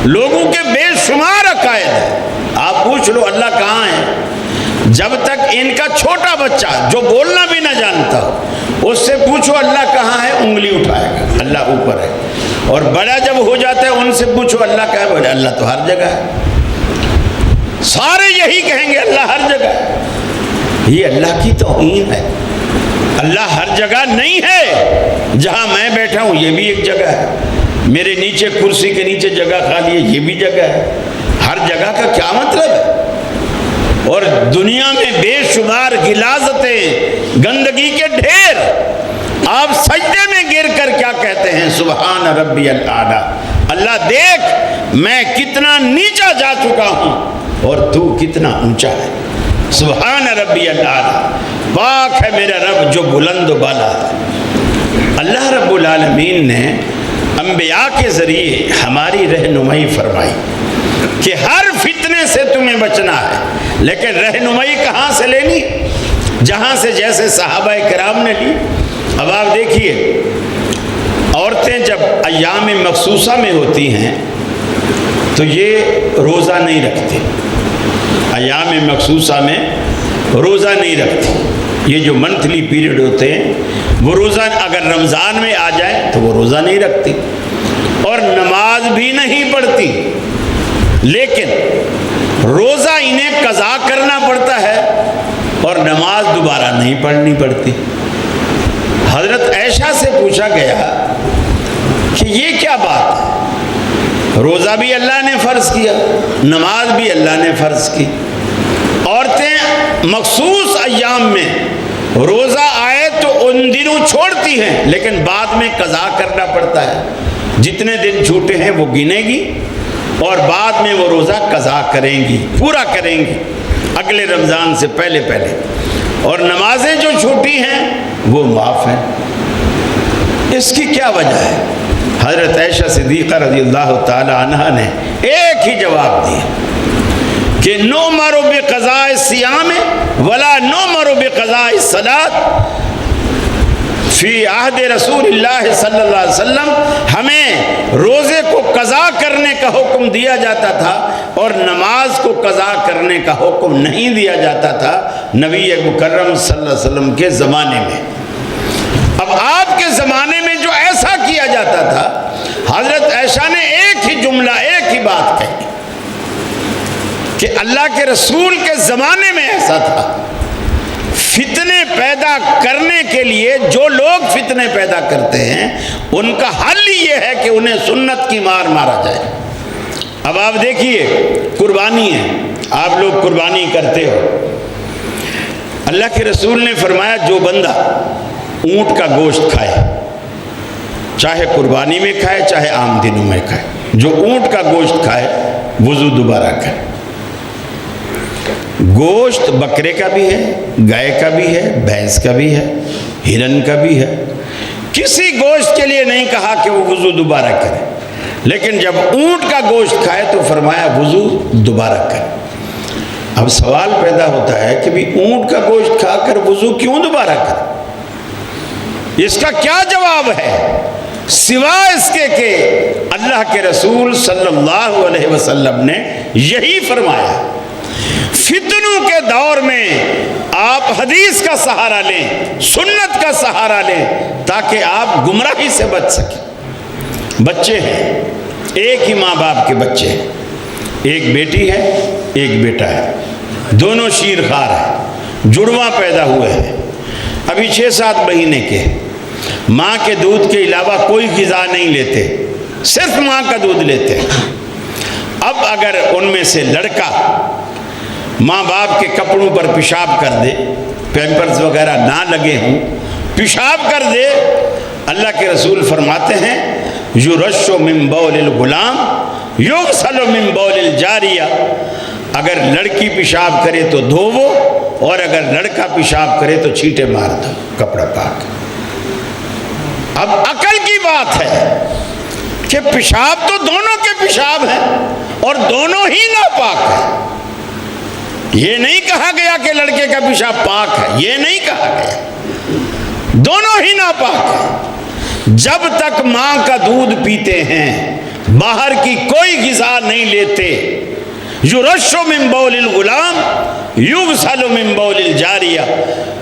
لوگوں کے بے شمار عقائد ہیں۔ آپ پوچھ لو اللہ کہاں ہے، جب تک ان کا چھوٹا بچہ جو بولنا بھی نہ جانتا ہو اس سے پوچھو اللہ کہاں ہے، انگلی اٹھائے گا اللہ اوپر ہے، اور بڑا جب ہو جاتا ہے ان سے پوچھو اللہ کہاں ہے، بولے اللہ تو ہر جگہ ہے، سارے یہی کہیں گے اللہ ہر جگہ ہے۔ یہ اللہ کی توہین ہے، اللہ ہر جگہ نہیں ہے، جہاں میں بیٹھا ہوں یہ بھی ایک جگہ ہے، میرے نیچے کرسی کے نیچے جگہ خالی ہے یہ بھی جگہ ہے، ہر جگہ کا کیا مطلب ہے؟ اور دنیا میں بے شمار غلاظتیں، گندگی کے ڈھیر، آپ سجدے میں گر کر کیا کہتے ہیں، سبحان ربی الاعلیٰ، اللہ دیکھ میں کتنا نیچا جا چکا ہوں اور تو کتنا اونچا ہے، سبحان ربی الاعلیٰ، پاک ہے میرا رب جو بلند و بالا ہے۔ اللہ رب العالمین نے انبیاء کے ذریعے ہماری رہنمائی فرمائی کہ ہر فتنے سے تمہیں بچنا ہے، لیکن رہنمائی کہاں سے لینی؟ جہاں سے جیسے صحابہ کرام نے لی۔ اب آپ دیکھیے عورتیں جب ایام مخصوصہ میں ہوتی ہیں تو یہ روزہ نہیں رکھتی، ایام مخصوصہ میں روزہ نہیں رکھتی، یہ جو منتھلی پیریڈ ہوتے ہیں وہ روزہ اگر رمضان میں آ جائے تو وہ روزہ نہیں رکھتی اور نماز بھی نہیں پڑھتی، لیکن روزہ انہیں قضا کرنا پڑتا ہے اور نماز دوبارہ نہیں پڑھنی پڑتی۔ حضرت عائشہ سے پوچھا گیا کہ یہ کیا بات ہے، روزہ بھی اللہ نے فرض کیا، نماز بھی اللہ نے فرض کی، عورتیں مخصوص ایام میں روزہ آئے تو ان دنوں چھوڑتی ہیں لیکن بعد میں قضا کرنا پڑتا ہے، جتنے دن چھوٹے ہیں وہ گنے گی اور بعد میں وہ روزہ قضا کریں گی، پورا کریں گی اگلے رمضان سے پہلے پہلے، اور نمازیں جو چھوٹی ہیں وہ معاف ہیں۔ اس کی کیا وجہ ہے؟ حضرت عائشہ صدیقہ رضی اللہ تعالی عنہ نے ایک ہی جواب دیا کہ نؤمر بقضاء الصیام ولا نؤمر بقضاء الصلاۃ، فی عہد رسول اللہ صلی اللہ علیہ وسلم ہمیں روزے کو قضا کرنے کا حکم دیا جاتا تھا اور نماز کو قضا کرنے کا حکم نہیں دیا جاتا تھا نبی مکرم صلی اللہ علیہ وسلم کے زمانے میں۔ اب آپ کے زمانے میں جو ایسا کیا جاتا تھا، حضرت عائشہ نے ایک ہی جملہ، ایک ہی بات کہی کہ اللہ کے رسول کے زمانے میں ایسا تھا۔ فتنے پیدا کرنے کے لیے جو لوگ فتنے پیدا کرتے ہیں ان کا حل یہ ہے کہ انہیں سنت کی مار مارا جائے۔ اب آپ دیکھیے قربانی ہے، آپ لوگ قربانی کرتے ہو، اللہ کے رسول نے فرمایا جو بندہ اونٹ کا گوشت کھائے، چاہے قربانی میں کھائے چاہے عام دنوں میں کھائے، جو اونٹ کا گوشت کھائے وضو دوبارہ کرے۔ گوشت بکرے کا بھی ہے، گائے کا بھی ہے، بھینس کا بھی ہے، ہرن کا بھی ہے، کسی گوشت کے لیے نہیں کہا کہ وہ وضو دوبارہ کرے، لیکن جب اونٹ کا گوشت کھائے تو فرمایا وضو دوبارہ کرے۔ اب سوال پیدا ہوتا ہے کہ بھی اونٹ کا گوشت کھا کر وضو کیوں دوبارہ کرے؟ اس کا کیا جواب ہے سوا اس کے کہ اللہ کے رسول صلی اللہ علیہ وسلم نے یہی فرمایا۔ فتنوں کے دور میں آپ حدیث کا سہارا لیں، سنت کا سہارا لیں تاکہ آپ گمراہی سے بچ سکیں۔ بچے ہیں، ایک ہی ماں باپ کے بچے ہیں، ایک بیٹی ہے ایک بیٹا ہے، دونوں شیر خوار ہیں، جڑواں پیدا ہوئے ہیں، ابھی 6-7 مہینے کے، ماں کے دودھ کے علاوہ کوئی غذا نہیں لیتے، صرف ماں کا دودھ لیتے ہیں۔ اب اگر ان میں سے لڑکا ماں باپ کے کپڑوں پر پیشاب کر دے، پیمپرز وغیرہ نہ لگے ہوں، پیشاب کر دے، اللہ کے رسول فرماتے ہیں یرش من بول الغلام یغسل من بول الجاریہ، اگر لڑکی پیشاب کرے تو دھوو، اور اگر لڑکا پیشاب کرے تو چھینٹے مار دو، کپڑا پاک۔ اب عقل کی بات ہے کہ پیشاب تو دونوں کے پیشاب ہیں اور دونوں ہی ناپاک ہیں۔ یہ نہیں کہا گیا کہ لڑکے کا پیشاب پاک ہے، یہ نہیں کہا گیا، دونوں ہی ناپاک ہیں۔ جب تک ماں کا دودھ پیتے ہیں، باہر کی کوئی غذا نہیں لیتے، یرش من بول الغلام یغسل من بول الجاریہ،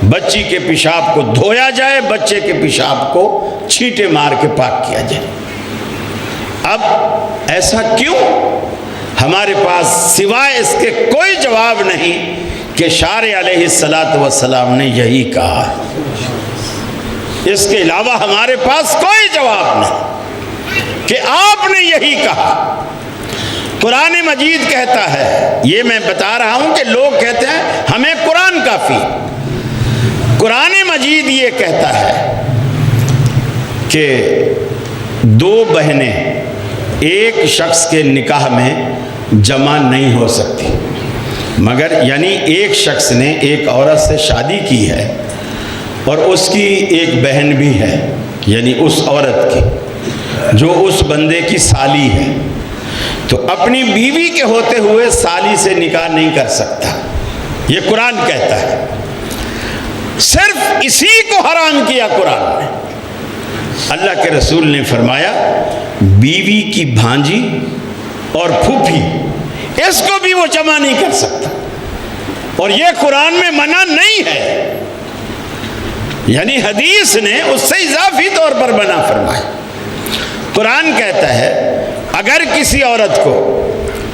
بچی کے پیشاب کو دھویا جائے، بچے کے پیشاب کو چھینٹے مار کے پاک کیا جائے۔ اب ایسا کیوں؟ ہمارے پاس سوائے اس کے کوئی جواب نہیں کہ شارع علیہ السلام نے یہی کہا، اس کے علاوہ ہمارے پاس کوئی جواب نہیں کہ آپ نے یہی کہا۔ قرآن مجید کہتا ہے، یہ میں بتا رہا ہوں کہ لوگ کہتے ہیں ہمیں قرآن کافی، قرآن مجید یہ کہتا ہے کہ دو بہنیں ایک شخص کے نکاح میں جمع نہیں ہو سکتی، مگر یعنی ایک شخص نے ایک عورت سے شادی کی ہے اور اس کی ایک بہن بھی ہے، یعنی اس عورت کی جو اس بندے کی سالی ہے، تو اپنی بیوی کے ہوتے ہوئے سالی سے نکاح نہیں کر سکتا، یہ قرآن کہتا ہے۔ صرف اسی کو حرام کیا قرآن نے۔ اللہ کے رسول نے فرمایا بیوی کی بھانجی اور پھوپھی، اس کو بھی وہ جمع نہیں کر سکتا، اور یہ قرآن میں منع نہیں ہے، یعنی حدیث نے اس سے اضافی طور پر منع فرمایا۔ قرآن کہتا ہے اگر کسی عورت کو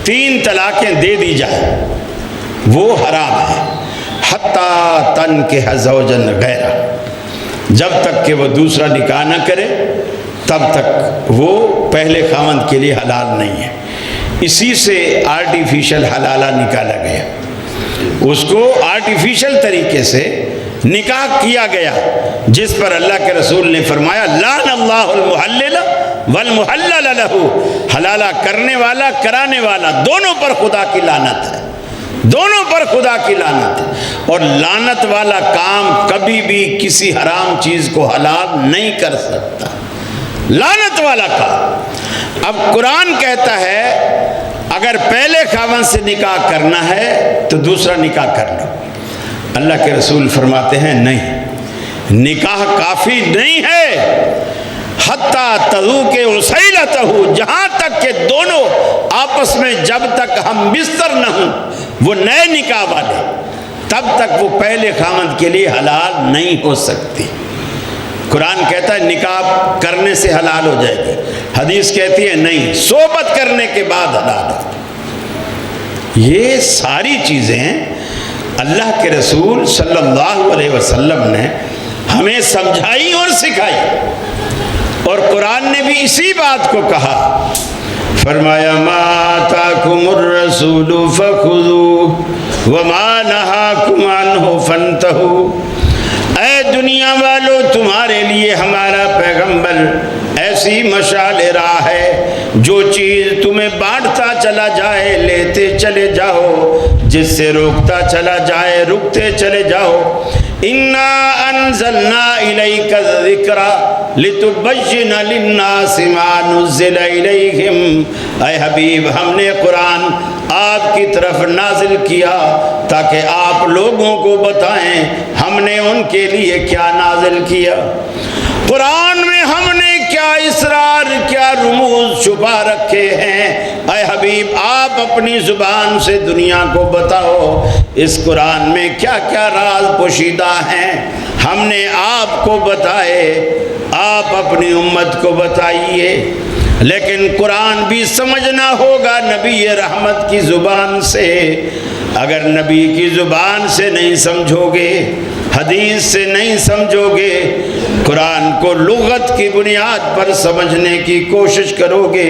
3 طلاقیں دے دی جائے وہ حرام ہے، حتیٰ تنکح زوجا غیرہ، جب تک کہ وہ دوسرا نکاح نہ کرے تب تک وہ پہلے خاوند کے لیے حلال نہیں ہے۔ اسی سے آرٹیفیشل حلالہ نکالا گیا، اس کو آرٹیفیشل طریقے سے نکاح کیا گیا، جس پر اللہ کے رسول نے فرمایا لعن اللہ المحلل والمحلل لہ، حلالہ کرنے والا کرانے والا دونوں پر خدا کی لعنت ہے، دونوں پر خدا کی لعنت ہے، اور لعنت والا کام کبھی بھی کسی حرام چیز کو حلال نہیں کر سکتا، لعنت والا کام۔ اب قرآن کہتا ہے اگر پہلے خاوند سے نکاح کرنا ہے تو دوسرا نکاح کر لو، اللہ کے رسول فرماتے ہیں نہیں، نکاح کافی نہیں ہے، حتیٰ تذوق عسیلتہ، جہاں تک کہ دونوں آپس میں جب تک ہم بستر نہ ہوں، وہ نئے نکاح والے، تب تک وہ پہلے خاوند کے لیے حلال نہیں ہو سکتی۔ قرآن کہتا ہے نکاح کرنے سے حلال ہو جائے گی، حدیث کہتی ہے نہیں، صحبت کرنے کے بعد حلال ہو۔ یہ ساری چیزیں اللہ کے رسول صلی اللہ علیہ وسلم نے ہمیں سمجھائی اور سکھائی، اور قرآن نے بھی اسی بات کو کہا، فرمایا ما آتاکم الرسول فخذوہ وما نہاکم عنہ فانتہوا، اے دنیا والو تمہارے لیے ہمارا پیغمبر ایسی مشعل راہ ہے، جو چیز تمہیں بانٹتا چلا جائے لیتے چلے جاؤ، جس سے روکتا چلا جائے رکتے چلے جاؤ۔ انا انزلنا الیک الذکر لتبین للناس ما نزل الیہم، اے حبیب ہم نے قرآن آپ کی طرف نازل کیا تاکہ آپ لوگوں کو بتائیں ہم نے ان کے لیے کیا نازل کیا۔ قرآن میں ہم نے کیا اسرار کیا رموز چھپا رکھے ہیں، اے حبیب آپ اپنی زبان سے دنیا کو بتاؤ اس قرآن میں کیا کیا راز پوشیدہ ہیں، ہم نے آپ کو بتائے، آپ اپنی امت کو بتائیے۔ لیکن قرآن بھی سمجھنا ہوگا نبی رحمت کی زبان سے، اگر نبی کی زبان سے نہیں سمجھو گے، حدیث سے نہیں سمجھو گے، قرآن کو لغت کی بنیاد پر سمجھنے کی کوشش کرو گے،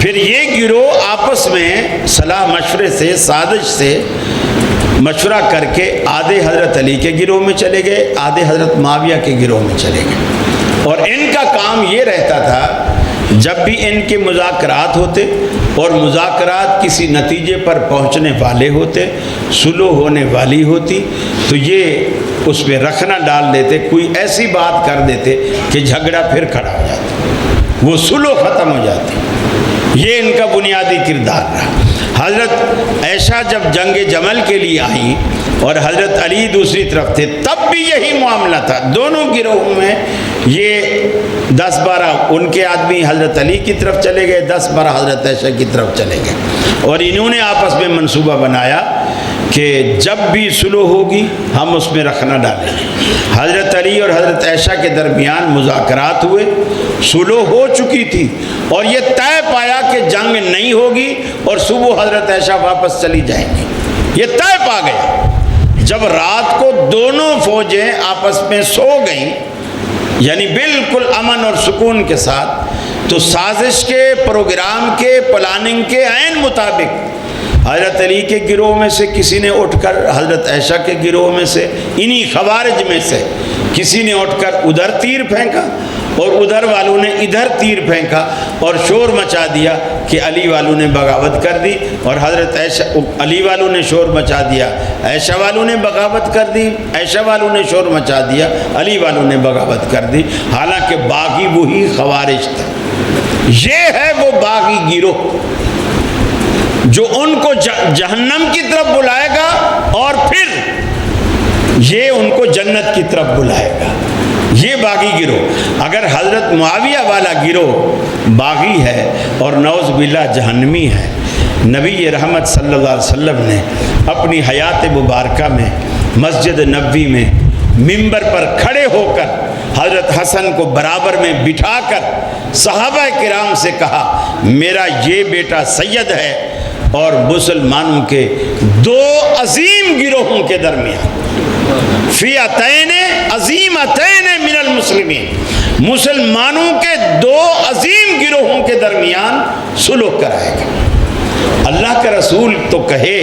پھر یہ گروہ آپس میں صلاح مشورے سے، سازش سے مشورہ کر کے آدھے حضرت علی کے گروہ میں چلے گئے، آدھے حضرت معاویہ کے گروہ میں چلے گئے، اور ان کا کام یہ رہتا تھا جب بھی ان کے مذاکرات ہوتے اور مذاکرات کسی نتیجے پر پہنچنے والے ہوتے، صلح ہونے والی ہوتی، تو یہ اس پہ رکھنا ڈال دیتے، کوئی ایسی بات کر دیتے کہ جھگڑا پھر کھڑا ہو جاتا، وہ صلح ختم ہو جاتی۔ یہ ان کا بنیادی کردار رہا۔ حضرت عائشہ جب جنگ جمل کے لیے آئیں اور حضرت علی دوسری طرف تھے، تب بھی یہی معاملہ تھا، دونوں گروہوں میں یہ 10-12 ان کے آدمی حضرت علی کی طرف چلے گئے، 10-12 حضرت عائشہ کی طرف چلے گئے، اور انہوں نے آپس میں منصوبہ بنایا کہ جب بھی صلح ہوگی ہم اس میں رکھنا ڈالیں گے۔ حضرت علی اور حضرت عائشہ کے درمیان مذاکرات ہوئے، صلح ہو چکی تھی، اور یہ طے پایا کہ جنگ نہیں ہوگی اور صبح حضرت عائشہ واپس چلی جائیں گی، یہ طے پا گیا۔ جب رات کو دونوں فوجیں آپس میں سو گئیں، یعنی بالکل امن اور سکون کے ساتھ، تو سازش کے، پروگرام کے، پلاننگ کے عین مطابق حضرت علی کے گروہ میں سے کسی نے اٹھ کر حضرت عائشہ کے گروہ میں سے، انہی خوارج میں سے کسی نے اٹھ کر ادھر تیر پھینکا، اور ادھر والوں نے ادھر تیر پھینکا، اور شور مچا دیا کہ علی والوں نے بغاوت کر دی، اور حضرت عائشہ، علی والوں نے شور مچا دیا، عائشہ والوں نے بغاوت کر دی، عائشہ والوں نے شور مچا دیا، علی والوں نے بغاوت کر دی، حالانکہ باغی وہی خوارج تھا۔ یہ ہے وہ باغی گروہ جو ان کو جہنم کی طرف بلائے گا، اور پھر یہ ان کو جنت کی طرف بلائے گا، یہ باغی گروہ۔ اگر حضرت معاویہ والا گروہ باغی ہے اور نعوذ باللہ جہنمی ہے، نبی رحمت صلی اللہ علیہ وسلم نے اپنی حیات مبارکہ میں مسجد نبوی میں منبر پر کھڑے ہو کر حضرت حسن کو برابر میں بٹھا کر صحابہ کرام سے کہا، میرا یہ بیٹا سید ہے، اور مسلمانوں کے دو عظیم گروہوں کے درمیان، فئتین عظیمتین من المسلمین، مسلمانوں کے دو عظیم گروہوں کے درمیان صلح کرائے گا۔ اللہ کا رسول تو کہے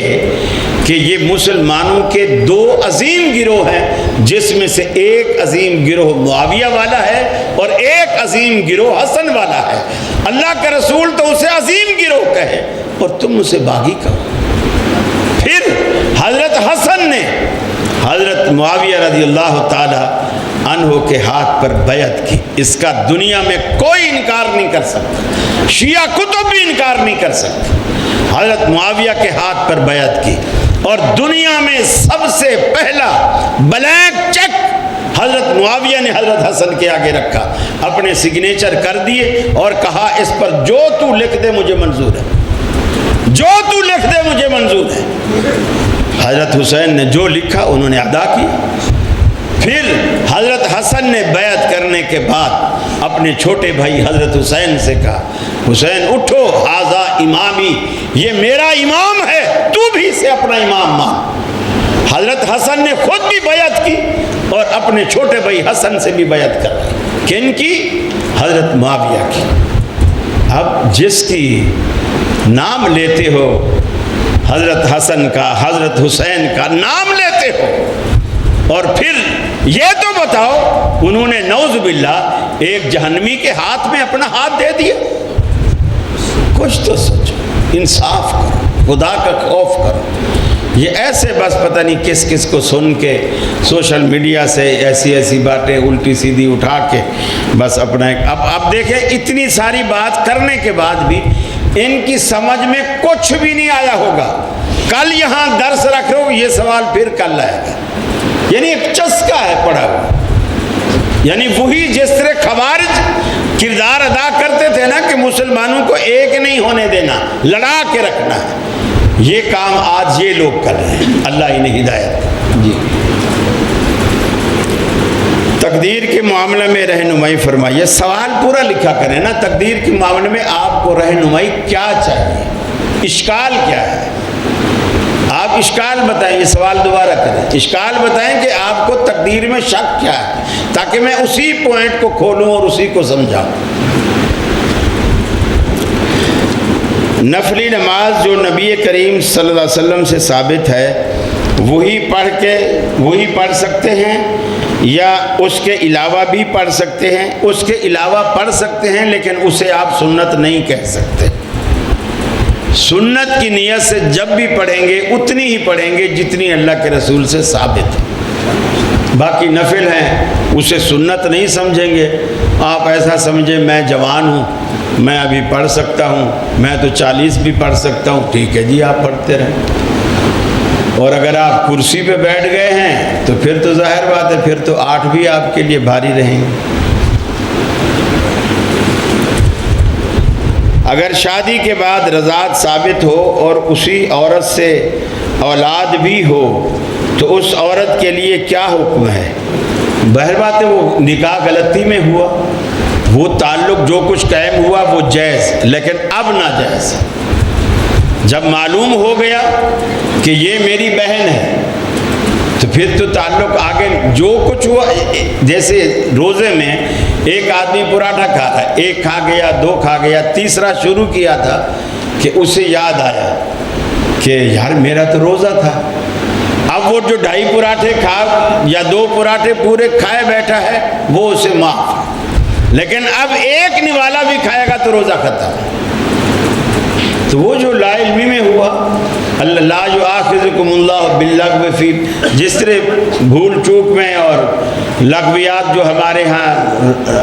کہ یہ مسلمانوں کے دو عظیم گروہ ہیں، جس میں سے ایک عظیم گروہ معاویہ والا ہے اور ایک عظیم گروہ حسن والا ہے، اللہ کا رسول تو اسے عظیم گروہ کہے اور تم اسے باغی کہو۔ پھر حضرت حسن نے حضرت معاویہ رضی اللہ تعالی عنہ کے ہاتھ پر بیعت کی، اس کا دنیا میں کوئی انکار نہیں کر سکتا، شیعہ کتب بھی انکار نہیں کر سکتے۔ حضرت معاویہ کے ہاتھ پر بیعت کی، اور دنیا میں سب سے پہلا بلینک چیک حضرت معاویہ نے حضرت حسن کے آگے رکھا، اپنے سگنیچر کر دیے اور کہا اس پر جو تو لکھ دے مجھے منظور ہے، جو تو لکھ دے مجھے منظور ہے۔ حضرت حسین نے جو لکھا انہوں نے ادا کیا۔ پھر حضرت حسن نے بیعت کرنے کے بعد اپنے چھوٹے بھائی حضرت حسین سے کہا، حسین اٹھو، ھذا امامی، یہ میرا امام ہے، تو بھی اسے اپنا امام مان۔ حضرت حسن نے خود بھی بیعت کی اور اپنے چھوٹے بھائی حسن سے بھی بیعت کر لی۔ کن کی؟ حضرت معاویہ کی۔ اب جس کی نام لیتے ہو، حضرت حسن کا، حضرت حسین کا نام لیتے ہو، اور پھر یہ تو بتاؤ انہوں نے نعوذ باللہ ایک جہنمی کے ہاتھ میں اپنا ہاتھ دے دیا۔ کچھ تو سوچو، انصاف کرو، خدا کا خوف کرو۔ یہ ایسے بس پتہ نہیں کس کس کو سن کے سوشل میڈیا سے ایسی ایسی باتیں الٹی سیدھی اٹھا کے بس اپنا اب دیکھیں، اتنی ساری بات کرنے کے بعد بھی ان کی سمجھ میں کچھ بھی نہیں آیا ہوگا۔ کل یہاں درس رکھ رہے ہو، یہ سوال پھر کل آئے گا، یعنی ایک چسکا ہے پڑا ہوا، یعنی وہی جس طرح خوارج کردار ادا کرتے تھے نا کہ مسلمانوں کو ایک نہیں ہونے دینا، لڑا کے رکھنا ہے، یہ کام آج یہ لوگ کر رہے ہیں۔ اللہ انہیں ہدایت۔ جی، تقدیر کے معاملے میں رہنمائی فرمائیے۔ سوال پورا لکھا کریں نا، تقدیر کے معاملے میں آپ کو رہنمائی کیا چاہیے، اشکال کیا ہے، آپ اشکال بتائیں، یہ سوال دوبارہ کریں، اشکال بتائیں کہ آپ کو تقدیر میں شک کیا ہے، تاکہ میں اسی پوائنٹ کو کھولوں اور اسی کو سمجھاؤں۔ نفلی نماز جو نبی کریم صلی اللہ علیہ وسلم سے ثابت ہے وہی پڑھ سکتے ہیں یا اس کے علاوہ بھی پڑھ سکتے ہیں؟ اس کے علاوہ پڑھ سکتے ہیں لیکن اسے آپ سنت نہیں کہہ سکتے۔ سنت کی نیت سے جب بھی پڑھیں گے اتنی ہی پڑھیں گے جتنی اللہ کے رسول سے ثابت ہے۔ باقی نفل ہیں اسے سنت نہیں سمجھیں گے۔ آپ ایسا سمجھیں میں جوان ہوں، میں ابھی پڑھ سکتا ہوں، میں تو 40 بھی پڑھ سکتا ہوں، ٹھیک ہے جی آپ پڑھتے رہیں۔ اور اگر آپ کرسی پہ بیٹھ گئے ہیں تو پھر تو ظاہر بات ہے، پھر تو 8 بھی آپ کے لیے بھاری رہیں گے۔ اگر شادی کے بعد رضاعت ثابت ہو اور اسی عورت سے اولاد بھی ہو تو اس عورت کے لیے کیا حکم ہے؟ ظاہر بات ہے وہ نکاح غلطی میں ہوا، وہ تعلق جو کچھ قائم ہوا وہ جائز، لیکن اب ناجائز۔ جب معلوم ہو گیا کہ یہ میری بہن ہے تو پھر تو تعلق آگے جو کچھ ہوا، جیسے روزے میں ایک آدمی پراٹھا کھا رہا ہے، ایک کھا گیا، 2 کھا گیا، تیسرا شروع کیا تھا کہ اسے یاد آیا کہ یار میرا تو روزہ تھا۔ اب وہ جو 2.5 پراٹھے کھا یا 2 پراٹھے پورے کھائے بیٹھا ہے وہ اسے معاف، لیکن اب ایک نوالا بھی کھائے گا تو روزہ ختم۔ تو وہ جو لا علمی میں ہوا، اللہ لا یؤاخذکم اللہ باللغو فی، جس طرح بھول چوک میں اور لغویات جو ہمارے ہاں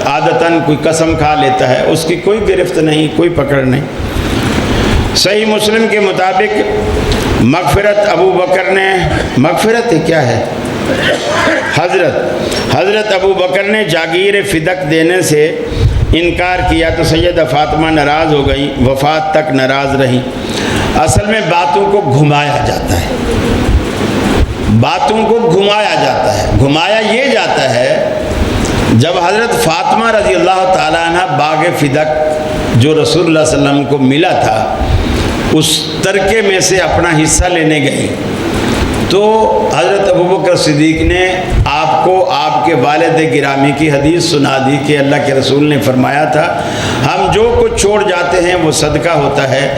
عادتاً کوئی قسم کھا لیتا ہے اس کی کوئی گرفت نہیں، کوئی پکڑ نہیں۔ صحیح مسلم کے مطابق مغفرت ابو بکر نے، مغفرت کیا ہے؟ حضرت ابو بکر نے جاگیر فدق دینے سے انکار کیا تو سیدہ فاطمہ ناراض ہو گئی، وفات تک ناراض رہی۔ اصل میں باتوں کو گھمایا جاتا ہے، باتوں کو گھمایا جاتا ہے۔ گھمایا یہ جاتا ہے جب حضرت فاطمہ رضی اللہ تعالیٰ عنہ باغ فدق جو رسول اللہ صلی اللہ علیہ وسلم کو ملا تھا اس ترکے میں سے اپنا حصہ لینے گئی تو حضرت ابوبکر صدیق نے آپ کو آپ کے والد گرامی کی حدیث سنا دی کہ اللہ کے رسول نے فرمایا تھا ہم جو کچھ چھوڑ جاتے ہیں وہ صدقہ ہوتا ہے،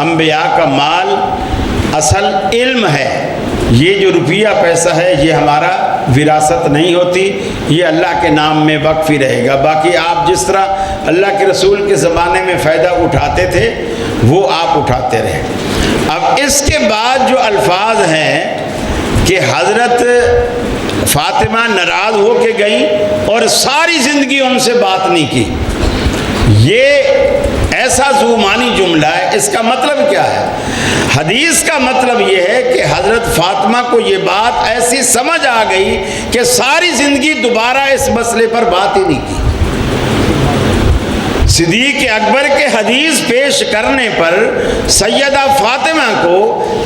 انبیاء کا مال اصل علم ہے، یہ جو روپیہ پیسہ ہے یہ ہمارا وراثت نہیں ہوتی، یہ اللہ کے نام میں وقف ہی رہے گا، باقی آپ جس طرح اللہ کے رسول کے زمانے میں فائدہ اٹھاتے تھے وہ آپ اٹھاتے رہے۔ اب اس کے بعد جو الفاظ ہیں کہ حضرت فاطمہ ناراض ہو کے گئیں اور ساری زندگی ان سے بات نہیں کی، یہ ایسا زومانی جملہ ہے، اس کا مطلب کیا ہے؟ حدیث کا مطلب یہ ہے کہ حضرت فاطمہ کو یہ بات ایسی سمجھ آ گئی کہ ساری زندگی دوبارہ اس مسئلے پر بات ہی نہیں کی۔ صدیق اکبر کے حدیث پیش کرنے پر سیدہ فاطمہ کو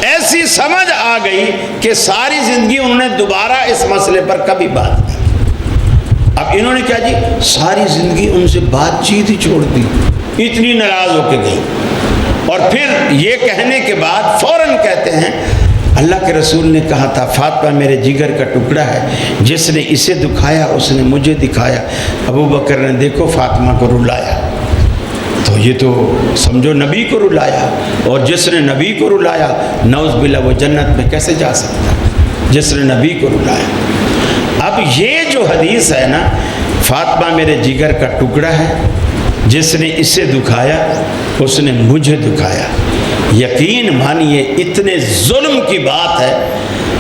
ایسی سمجھ آ گئی کہ ساری زندگی انہوں نے دوبارہ اس مسئلے پر کبھی بات نہیں کی۔ اب انہوں نے کیا جی ساری زندگی ان سے بات چیت ہی چھوڑ دی، اتنی ناراض ہو کے گئی، اور پھر یہ کہنے کے بعد فوراً کہتے ہیں اللہ کے رسول نے کہا تھا فاطمہ میرے جگر کا ٹکڑا ہے، جس نے اسے دکھایا اس نے مجھے دکھایا۔ ابو بکر نے دیکھو فاطمہ کو رلایا، تو یہ تو سمجھو نبی کو رلایا، اور جس نے نبی کو رلایا نعوذ باللہ وہ جنت میں کیسے جا سکتا ہے، جس نے نبی کو رلایا۔ اب یہ جو حدیث ہے نا فاطمہ میرے جگر کا ٹکڑا ہے، جس نے اسے دکھایا اس نے مجھے دکھایا، یقین مانیے اتنے ظلم کی بات ہے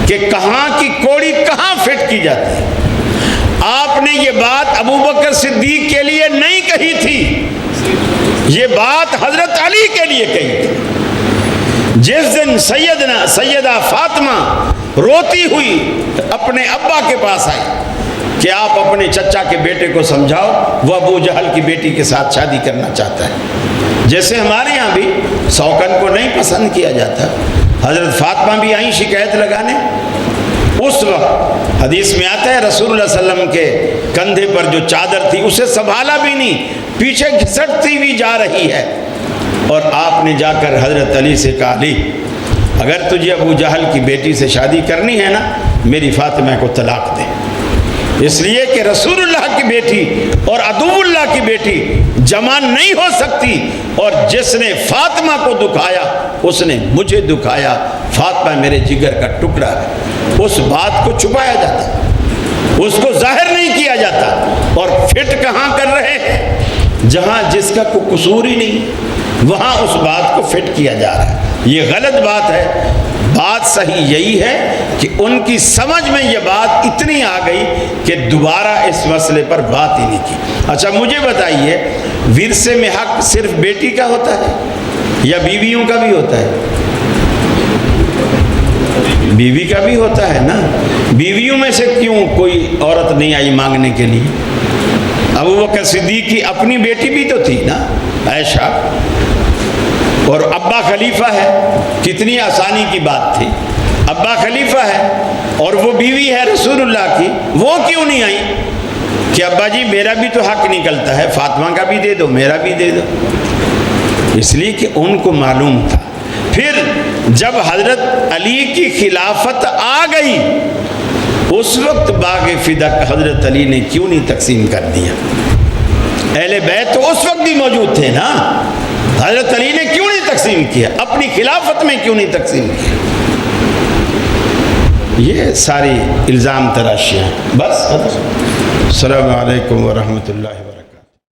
کہ کہاں کی کوڑی کہاں فٹ کی جاتی ہے۔ آپ نے یہ بات ابو بکر صدیق کے لیے نہیں کہی تھی، یہ بات حضرت علی کے لیے کہی تھی۔ جس دن سیدہ فاطمہ روتی ہوئی اپنے ابا کے پاس آئی کہ آپ اپنے چچا کے بیٹے کو سمجھاؤ، وہ ابو جہل کی بیٹی کے ساتھ شادی کرنا چاہتا ہے، جیسے ہمارے ہاں بھی سوکن کو نہیں پسند کیا جاتا، حضرت فاطمہ بھی آئیں شکایت لگانے۔ اس وقت حدیث میں آتا ہے رسول اللہ صلی اللہ علیہ وسلم کے کندھے پر جو چادر تھی اسے سنبھالا بھی نہیں، پیچھے گھسٹتی بھی جا رہی ہے، اور آپ نے جا کر حضرت علی سے کہا علی اگر تجھے ابو جہل کی بیٹی سے شادی کرنی ہے نا میری فاطمہ کو طلاق دے۔ اس لیے کہ رسول اللہ کی بیٹی اور عدو اللہ کی بیٹی جمع نہیں ہو سکتی، اور جس نے فاطمہ کو دکھایا اس نے مجھے دکھایا۔ فاطمہ میرے جگر کا ٹکڑا ہے، اس بات کو چھپایا جاتا، اس کو ظاہر نہیں کیا جاتا، اور فٹ کہاں کر رہے ہیں؟ جہاں جس کا کوئی قصور ہی نہیں، وہاں اس بات کو فٹ کیا جا رہا ہے۔ یہ غلط بات ہے۔ بات صحیح یہی ہے کہ ان کی سمجھ میں یہ بات اتنی آ گئی کہ دوبارہ اس مسئلے پر بات ہی نہیں کی۔ اچھا مجھے بتائیے، ورثے میں حق صرف بیٹی کا ہوتا ہے یا بیویوں کا بھی ہوتا ہے؟ بیوی کا بھی ہوتا ہے نا۔ بیویوں میں سے کیوں کوئی عورت نہیں آئی مانگنے کے لیے؟ ابوبکر صدیق کی اپنی بیٹی بھی تو تھی نا، عائشہ، اور ابا خلیفہ ہے، کتنی آسانی کی بات تھی۔ ابا خلیفہ ہے اور وہ بیوی ہے رسول اللہ کی، وہ کیوں نہیں آئی کہ ابا جی میرا بھی تو حق نکلتا ہے، فاطمہ کا بھی دے دو، میرا بھی دے دو؟ اس لیے کہ ان کو معلوم تھا۔ پھر جب حضرت علی کی خلافت آ گئی، اس وقت باغ فدق حضرت علی نے کیوں نہیں تقسیم کر دیا؟ اہل بیت تو اس وقت بھی موجود تھے نا، حضرت علی نے کیوں نہیں تقسیم کیا؟ اپنی خلافت میں کیوں نہیں تقسیم کیا؟ یہ ساری الزام تراشیاں۔ بس السلام علیکم ورحمۃ اللہ۔